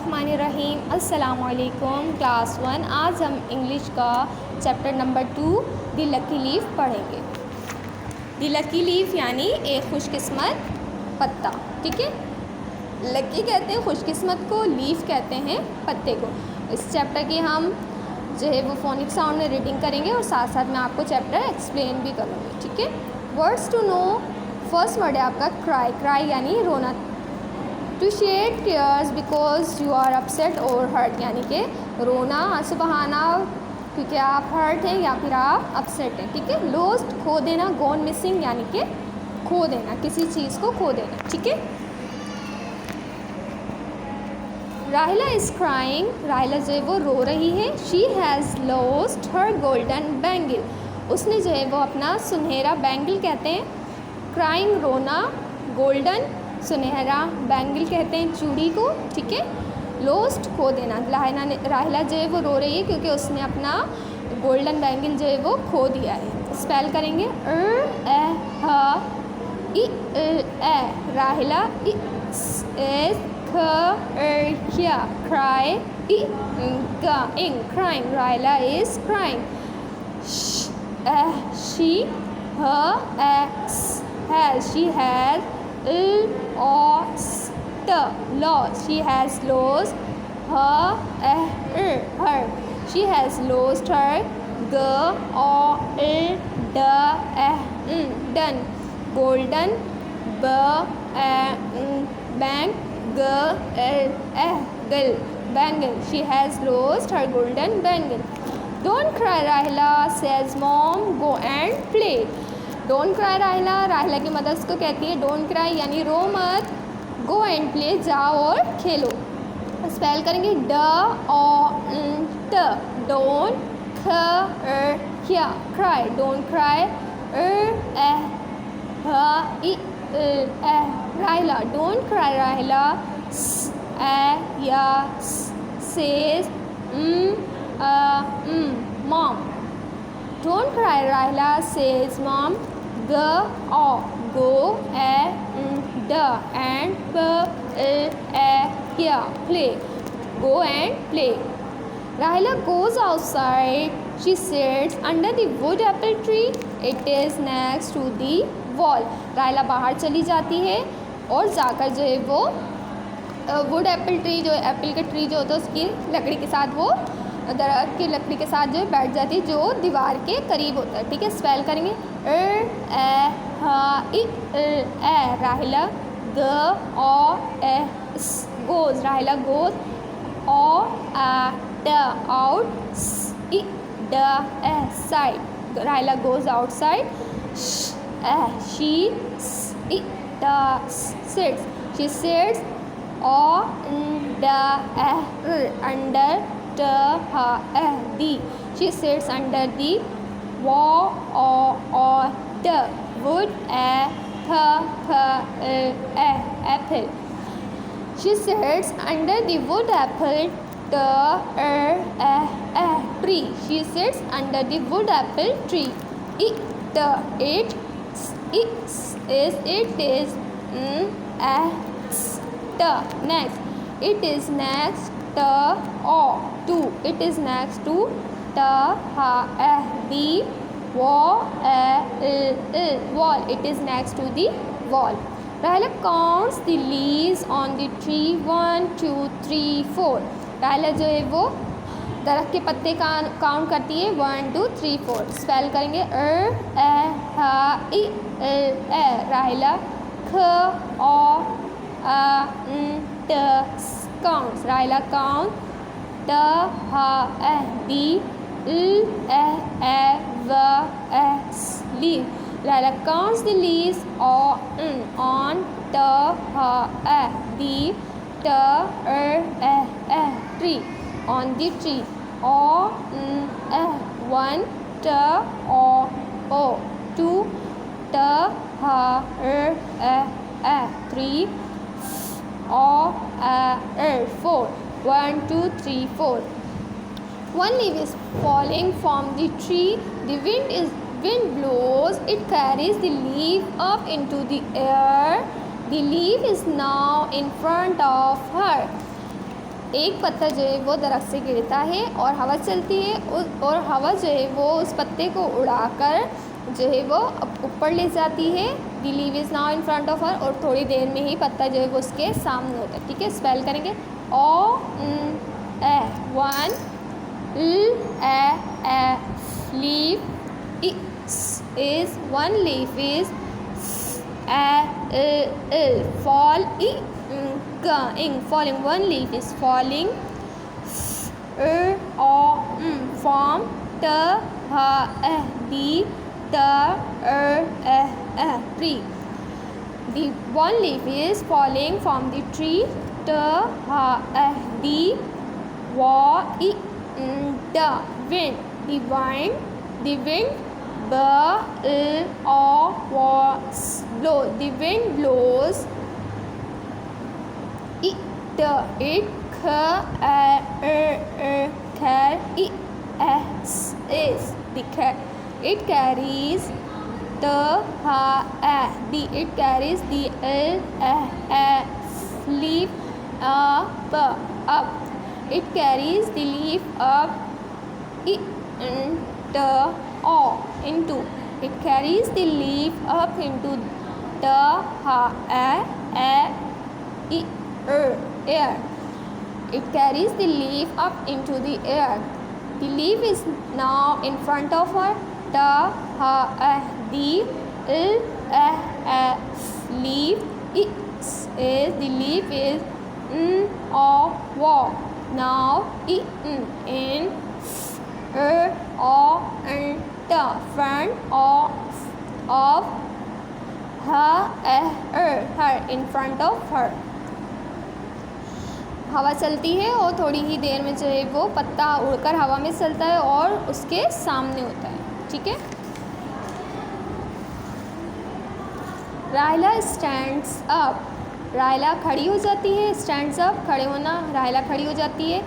बिस्मिल्लाहिर्रहमानिर्रहीम। अस्सलामुअलैकुम क्लास 1। आज हम इंग्लिश का chapter number 2 the lucky leaf पढ़ेंगे। द लकी लीफ यानी एक खुशकिस्मत पत्ता। ठीक है, लकी कहते हैं खुशकिस्मत को, लीफ कहते हैं पत्ते को। इस चैप्टर की हम जो है वो फोनिक साउंड में रीडिंग करेंगे और साथ साथ मैं आपको चैप्टर एक्सप्लेन भी करूँगी। ठीक है, words to know. First word है आपका क्राई। क्राई यानी रोना। To shed tears because you are upset और हर्ट, यानी कि रोना, आंसू बहाना क्योंकि आप हर्ट हैं या फिर आप अपसेट हैं। ठीक है, लॉस्ट खो देना, गॉन मिसिंग यानी कि खो देना, किसी चीज़ को खो देना। ठीक है, राहिला इज़ क्राइंग। राहिला जो है वो रो रही है। She has lost her golden bangle. उसने जो है वो अपना सुनहरा बैंगल कहते हैं क्राइंग रोना, गोल्डन सुनहरा, बैंगल कहते हैं चूड़ी को। ठीक है, लॉस्ट खो देना। राहिला जो है वो रो रही है क्योंकि उसने अपना गोल्डन बैंगल जो है वो खो दिया है। स्पेल करेंगे राहिला क्राई ing crying. राहिला is crying. she has lost. She has lost her. She has lost her done golden bangle. She has lost her golden bangle. Don't cry, Rahila, says mom. Go and play. Don't cry राहिला की mother's को कहती है don't cry यानी रो मत, go and play जाओ और खेलो। Spell करेंगे डोंट क्राई, डोंट क्राई राहिला, डोंट क्राई राहिला सेज मॉम, डोंट क्राई राहिला says mom go and play, go and play. Rahila goes outside. She sits under the wood apple tree. It is next to the wall. राहिला बाहर चली जाती है और जाकर जो है वो वुड एप्पल ट्री, जो एप्पल का ट्री जो होता है उसकी लकड़ी के साथ, वो दरख्त की लकड़ी के साथ जो बैठ जाती है जो दीवार के करीब होता है। ठीक है, स्पेल करेंगे राहिला गोज, राहिला गोज outside, राहिला goes outside. she sits under she sits under the wood apple. She sits under the wood apple tree. She sits under the wood apple tree. It is next to it is next to the wall. It is next to the wall. Rahila counts the leaves on the tree 1 2 3 4. राहिला जो है वो दरख्त के पत्ते का count करती है 1 2 3 4। स्पेल करेंगे राहिला counts. राहिला count leaf. Rahila counts the leaves on the tree, on the tree. 1 2 3 4. 1 2 3 4. One leaf is falling from the tree. The wind blows. It carries the leaf up into the air. The leaf is now in front of her. एक पत्ता जो है वो दरख्त से गिरता है और हवा चलती है और हवा जो है वो उस पत्ते को उड़ाकर जो है वो ऊपर ले जाती है। The leave is now in front of her, और थोड़ी देर में ही पत्ता जो है वो उसके सामने होता है। ठीक है, स्पेल करेंगे O A, one a leave is one leaf is fall ing falling, one leaf is falling from the tree. The one leaf is falling from the tree. The wind blow. The wind blows it carries the leaf up. It carries the leaf up into. It carries the leaf up into the air. It carries the leaf up into the air. The leaf is now in front of her. The leaf is now in the front of her, in front of her. हवा चलती है और थोड़ी ही देर में जो है वो पत्ता उड़कर हवा में चलता है और उसके सामने होता है। ठीक है, रायला स्टैंड्स अप, रायला खड़ी हो जाती है। स्टैंड्स अप खड़े होना, रायला खड़ी हो जाती है।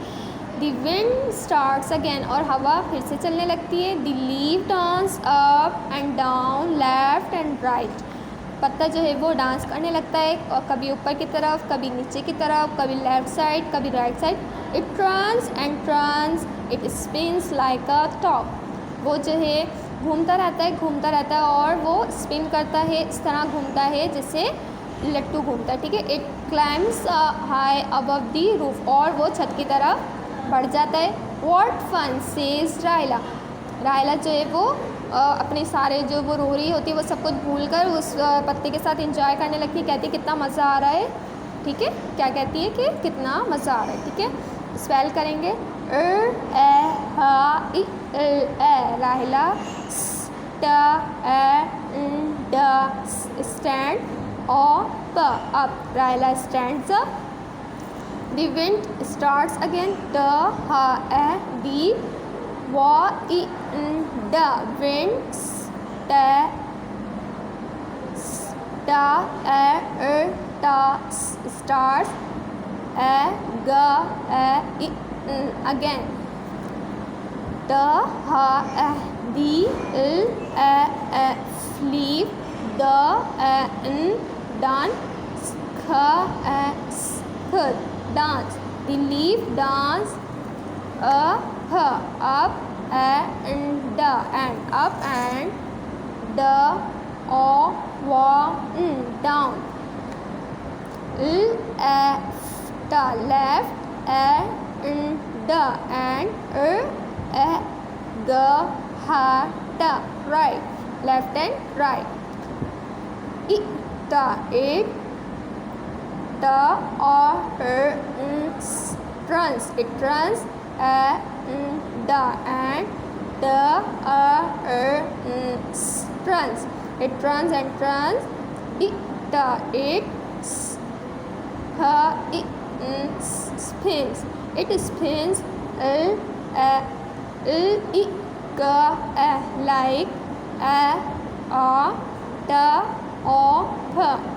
द विंड स्टार्ट्स अगेन, और हवा फिर से चलने लगती है। The leave dance up and down, left and right, पत्ता जो है वो डांस करने लगता है, और कभी ऊपर की तरफ, कभी नीचे की तरफ, कभी लेफ़्ट साइड, कभी right side. It turns and turns, it spins like a top, वो जो है घूमता रहता है और वो स्पिन करता है, इस तरह घूमता है जैसे लट्टू घूमता है। ठीक है, it climbs high above the roof, और वो छत की तरफ बढ़ जाता है। What fun says Ryla, Ryla जो है वो अपने सारे जो वो रो रही होती है वो सब कुछ भूल कर उस पत्ते के साथ एंजॉय करने लगती है। कहती है कितना मज़ा आ रहा है। ठीक है, क्या कहती है कि कितना मज़ा आ रहा है। ठीक है, स्पेल करेंगे राहिला स्टैंड अप, राहिला stands up. The wind starts again. The wind starts again. The leaf dance. The leaf dance up and down. Left and right. Left and right. It runs. It runs and runs. It runs and runs. It spins. It spins like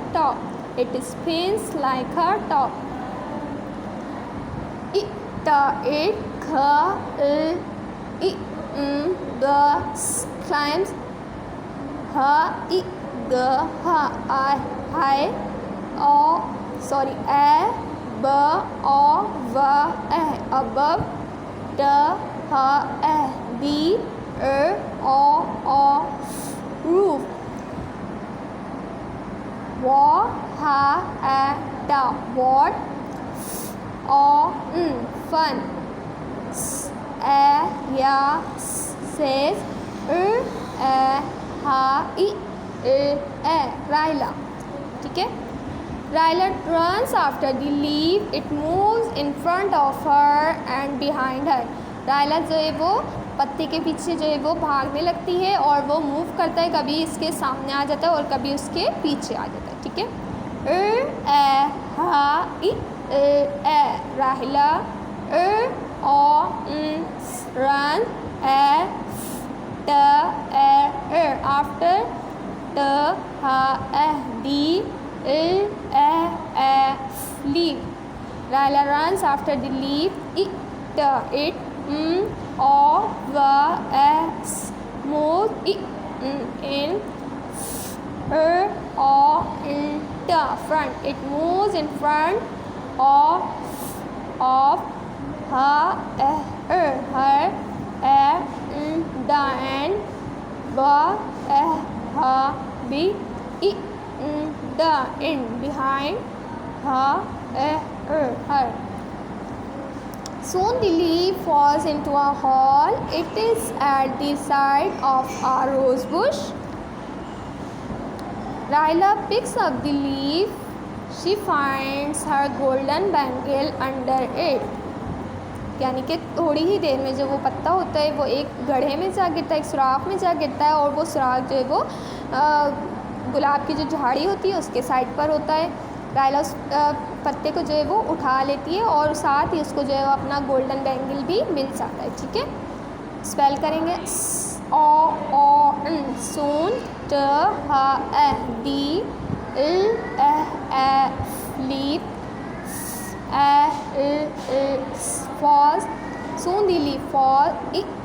top. It spins like a top. It climbs b o v above, d h b o roof, w h da what, o fun, s ya says, Ryla. ठीक है. Ryla runs after the leaf. It moves in front of her and behind her. Ryla जो है वो पत्ते के पीछे जो है वो भागने लगती है और वो मूव करता है, कभी इसके सामने आ जाता है और कभी उसके पीछे आ जाता है. ठीक है. Ryla run after the leaf. Ryla runs after the leaf. It moves in the front. It moves in front of her the end the end behind her. Soon the leaf falls into a hole. It is at the side of a rose bush. Ryla picks up the leaf. She finds her golden bangle under it. यानी कि थोड़ी ही देर में जो वो पत्ता होता है वो एक गड्ढे में जा गिरता है, एक सुराख में जा गिरता है और वो सुराख जो है वो गुलाब की जो झाड़ी होती है उसके साइड पर होता है. रायला उस पत्ते को जो है वो उठा लेती है और साथ ही उसको जो है वो अपना गोल्डन बैंगल भी मिल जाता है. ठीक है. स्पेल करेंगे. soon, t h d leaf, falls. Soon the leaf falls into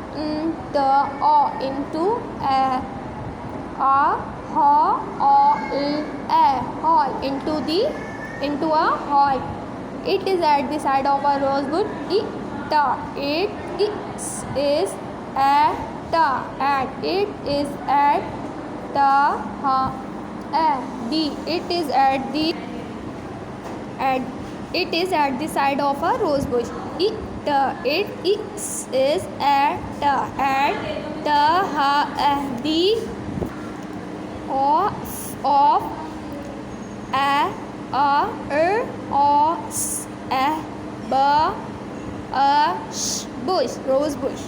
into a hole. It is at the side of a rose bush. It is at the side of a rose bush. It is at the of bush, rose bush.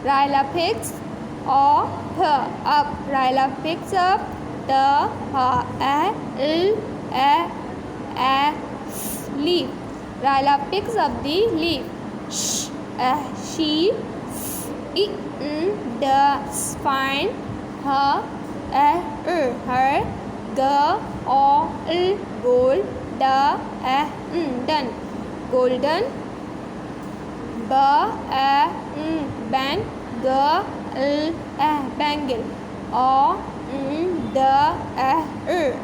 Ryla picks. Ryla picks up. Ryla picks up the leaf. Ryla picks up the leaf. She does find her golden bangle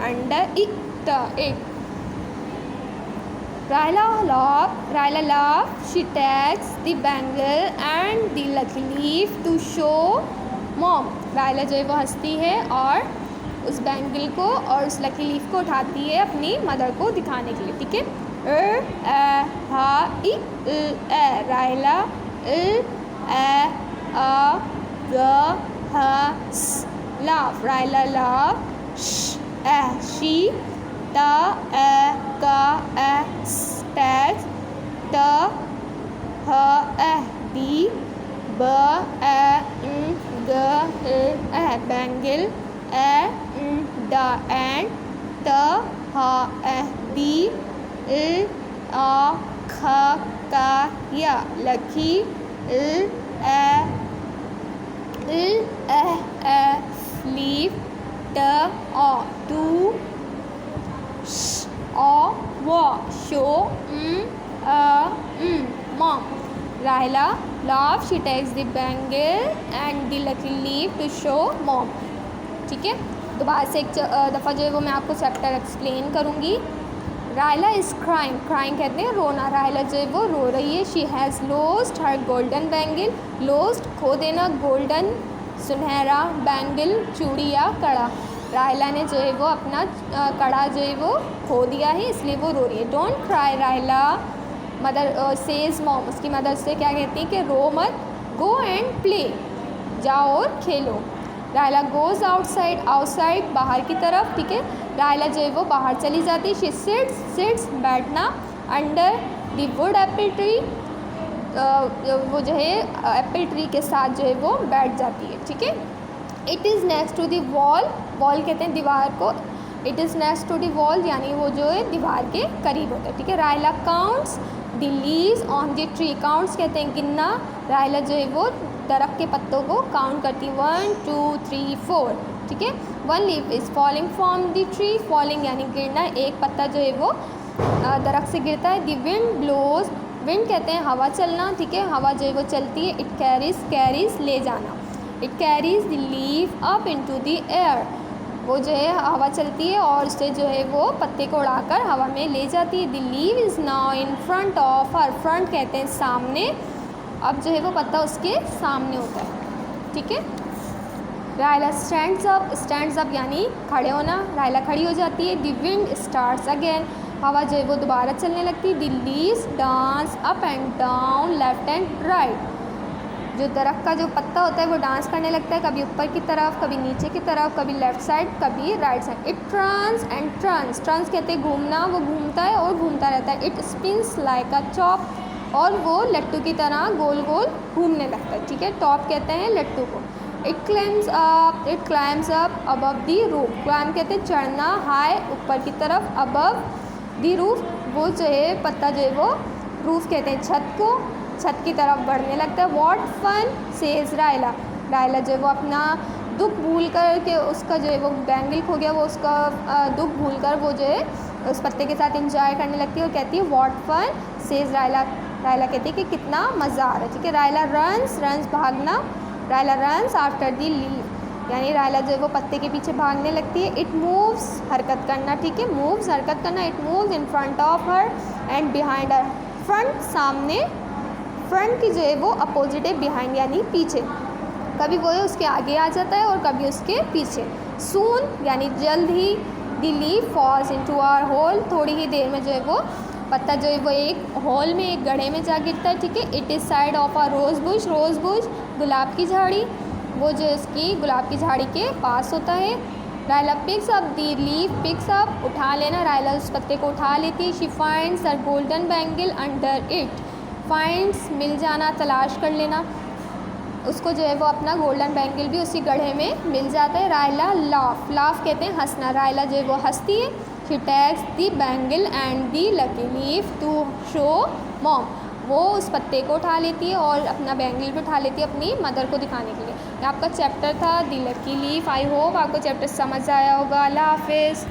under it. Ryla laughs. She takes the bangle and the lucky leaf to show mom. Ryla जो है वो हंसती है और उस bangle को और उस लकी लीफ को उठाती है अपनी मदर को दिखाने के लिए. ठीक है. Ryla laugh. Ryla laughs. She takes the bangle and the lucky leaf to show mom. Ryla laugh she takes the bangle and the lucky leaf to show mom. ठीक है, दोबारा से एक दफ़ा जो है वो मैं आपको चैप्टर एक्सप्लेन करूँगी। रायला इज़ क्राइंग, क्राइंग कहते हैं रोना, रायला जो है वो रो रही है। She has lost her golden bangle, lost खो देना, गोल्डन सुनहरा, बैंगल चूड़ी या कड़ा, रायला ने जो है वो अपना कड़ा जो है वो खो दिया है इसलिए वो रो रही है। Don't cry Raila, mother says mom, उसकी मदर से क्या कहती है कि रो मत, गो एंड प्ले, जाओ और खेलो। रायला गोज़ आउटसाइड, आउटसाइड बाहर की तरफ। ठीक है, रायला जो है वो बाहर चली जाती है। शी सिट्स बैठना, under the wood apple tree, वो जो है एप्पल ट्री के साथ जो है वो बैठ जाती है। ठीक है, it is next to the wall, wall कहते हैं दीवार को, it is next to the wall यानी वो जो है दीवार के करीब होता है। ठीक है, Raila counts the leaves on the tree, counts कहते हैं गिनना, रायला जो है वो दरख्त के पत्तों को काउंट करती, 1 2 3 4। ठीक है, 1 leaf is falling from the tree, falling यानी गिरना, एक पत्ता जो है वो दरख्त से गिरता है। द विंड ब्लोज, विंड कहते हैं हवा चलना। ठीक है, हवा जो है वो चलती है। इट कैरीज, कैरीज ले जाना, it carries the leaf up into the air, वो जो है हवा चलती है और उससे जो है वो पत्ते को उड़ाकर हवा में ले जाती है। The leave is now in front of her, front कहते हैं सामने, अब जो है वो पत्ता उसके सामने होता है। ठीक है, Raila stands up, stands up यानी खड़े होना, रायला खड़ी हो जाती है। द विंड स्टार्ट्स अगेन, हवा जो है वो दोबारा चलने लगती है। The leaves dance up and down, left and right, जो दरख्त का जो पत्ता होता है वो डांस करने लगता है, कभी ऊपर की तरफ, कभी नीचे की तरफ, कभी लेफ़्ट साइड, कभी right side. It turns and turns, turns कहते हैं घूमना, वो घूमता है और घूमता रहता है। It spins like a top, और वो लट्टू की तरह गोल गोल घूमने लगता है। ठीक है, टॉप कहते हैं लट्टू को। It climbs up above the roof, climb कहते हैं चढ़ना, हाई ऊपर की तरफ, अबव द रूफ वो जो है पत्ता जो है वो रूफ कहते हैं छत को, छत की तरफ बढ़ने लगता है। What fun says Ryla, Ryla जो है वो अपना दुख भूल कर के, उसका जो है वो बैंगल खो गया, वो उसका दुख भूल कर वो जो है उस पत्ते के साथ एंजॉय करने लगती है और कहती है what fun says Ryla, Ryla कहती है कि कितना मज़ा आ रहा है। ठीक है, रायला रन्स, रन्स भागना, Raila runs after the leave यानी रायला जो है वो पत्ते के पीछे भागने लगती है। इट मूव्स हरकत करना, ठीक है, मूव्स हरकत करना, it moves in front of her and behind her, front सामने, फ्रंट की जो है वो अपोजिट है, बिहाइंड यानी पीछे, कभी वो उसके आगे आ जाता है और कभी उसके पीछे। सून यानी जल्द ही, the leaf falls into our hole, थोड़ी ही देर में जो है वो पत्ता जो है वो एक होल में, एक गड्ढे में जा गिरता है। ठीक है, it is side of a rose bush, rose bush गुलाब की झाड़ी, वो जो इसकी गुलाब की झाड़ी के पास होता है। Raila picks up the leaf, picks up उठा लेना, रायला उस पत्ते को उठा लेती है। She finds her golden bangle under it, finds मिल जाना, तलाश कर लेना, उसको जो है वो अपना गोल्डन बैंगल भी उसी गड्ढे में मिल जाता है। रायला लाफ, लाफ कहते हैं हंसना, रायला जो है वो हंसती है। She takes the bangle and the lucky leaf to show mom, वो उस पत्ते को उठा लेती है और अपना बैंगल भी उठा लेती है अपनी मदर को दिखाने के लिए। ये आपका चैप्टर था the lucky leaf. I hope आपको चैप्टर समझ आया होगा। अल्लाह हाफिज़।